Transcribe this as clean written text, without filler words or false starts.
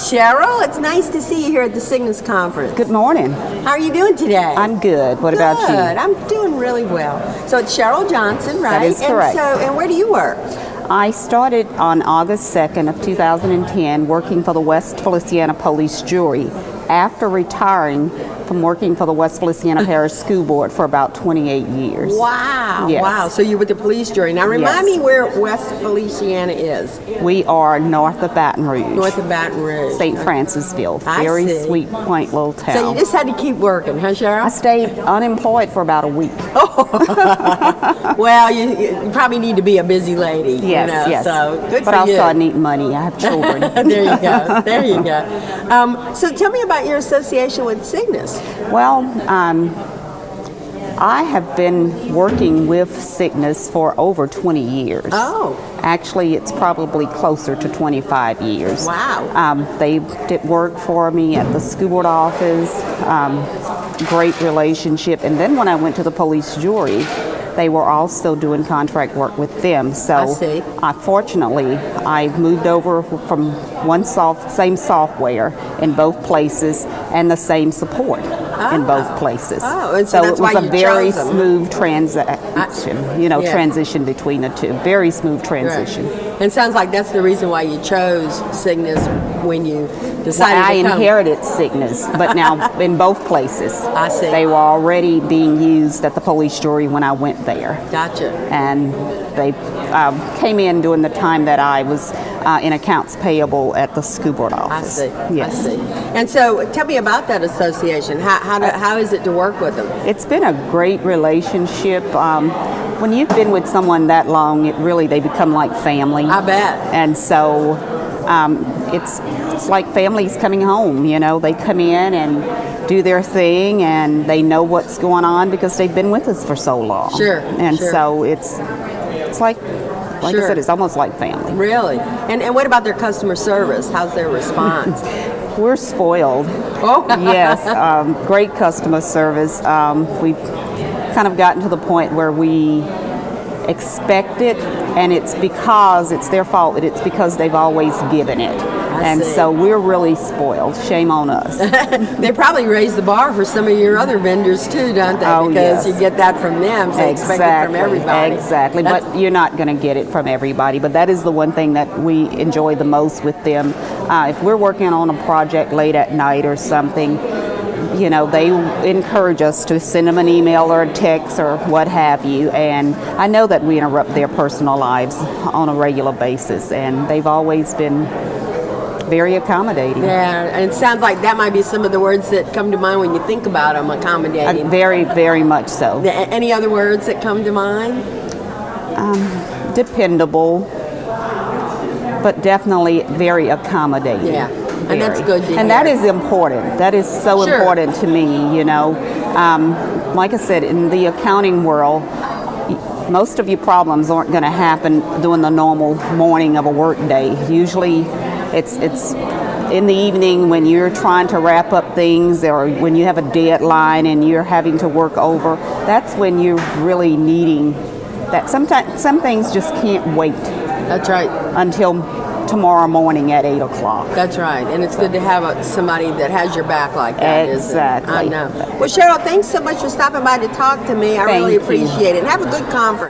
Sherrel, it's nice to see you here at the Sygnvs conference. Good morning. How are you doing today? I'm good. What about you? Good. I'm doing really well. So it's Sherrel Johnson, right? That is correct. And where do you work? I started on August 2nd of 2010 working for the West Feliciana Police Jury after retiring from working for the West Feliciana Parish School Board for about 28 years. Wow. Yes. Wow. So you're with the police jury. Now remind me where West Feliciana is. We are north of Baton Rouge. North of Baton Rouge. St. Francisville. I Very see. sweet, quaint little town. So you just had to keep working, huh, Sherrel? I stayed unemployed for about a week. Well, you probably need to be a busy lady. Yes, you know, yes. So good but for also you. I need money. I have children. There you go. There you go. So tell me about your association with Sygnvs. Well, I have been working with Sygnvs for over 20 years. Oh. Actually, it's probably closer to 25 years. Wow. They did work for me at the school board office, great relationship. And then when I went to the police jury, they were also doing contract work with them. So I see. Fortunately, I moved over from same software in both places and the same support in both places. Oh, and so that's it was why a you very chose them. smooth transaction, Yeah. transition between the two. Very smooth transition. Right. And it sounds like that's the reason why you chose Sygnvs when you Well, decided I to come. inherited Sygnvs, but now in both places. I see. They were already being used at the police jury when I went there. Gotcha. And they came in during the time that I was in accounts payable at the school board I office. see. Yes. I see. And so tell me about that association. How is it to work with them? It's been a great relationship. When you've been with someone that long, they become like family. I bet. And so it's like families coming home. They come in and do their thing, and they know what's going on because they've been with us for so long. Sure. And sure. so it's like Sure. I said, it's almost like family. Really? And what about their customer service? How's their response? We're spoiled. Oh. Yes, great customer service. We've kind of gotten to the point where we expect it, and it's their fault, but it's because they've always given it. And see. so we're really spoiled. Shame on us. They probably raise the bar for some of your other vendors too, don't they? Oh, because yes. you get that from them, so you expect it from everybody. Exactly. But you're not going to get it from everybody. But that is the one thing that we enjoy the most with them. If we're working on a project late at night or something, they encourage us to send them an email or a text or what have you. And I know that we interrupt their personal lives on a regular basis, and they've always been very accommodating. Yeah, and it sounds like that might be some of the words that come to mind when you think about them, accommodating. Very, very much so. Any other words that come to mind? Dependable, but definitely very accommodating. Yeah, and that's good to hear. And that is important. That is so Sure. important to me, Like I said, in the accounting world, most of your problems aren't going to happen during the normal morning of a work day. Usually it's in the evening when you're trying to wrap up things, or when you have a deadline and you're having to work over. That's when you're really needing that. Sometimes some things just can't wait. That's right. Until tomorrow morning at 8 o'clock. That's right. And it's good to have somebody that has your back like that. Exactly. I know. Well, Sherrel, thanks so much for stopping by to talk to me. I really appreciate it. And have a good conference.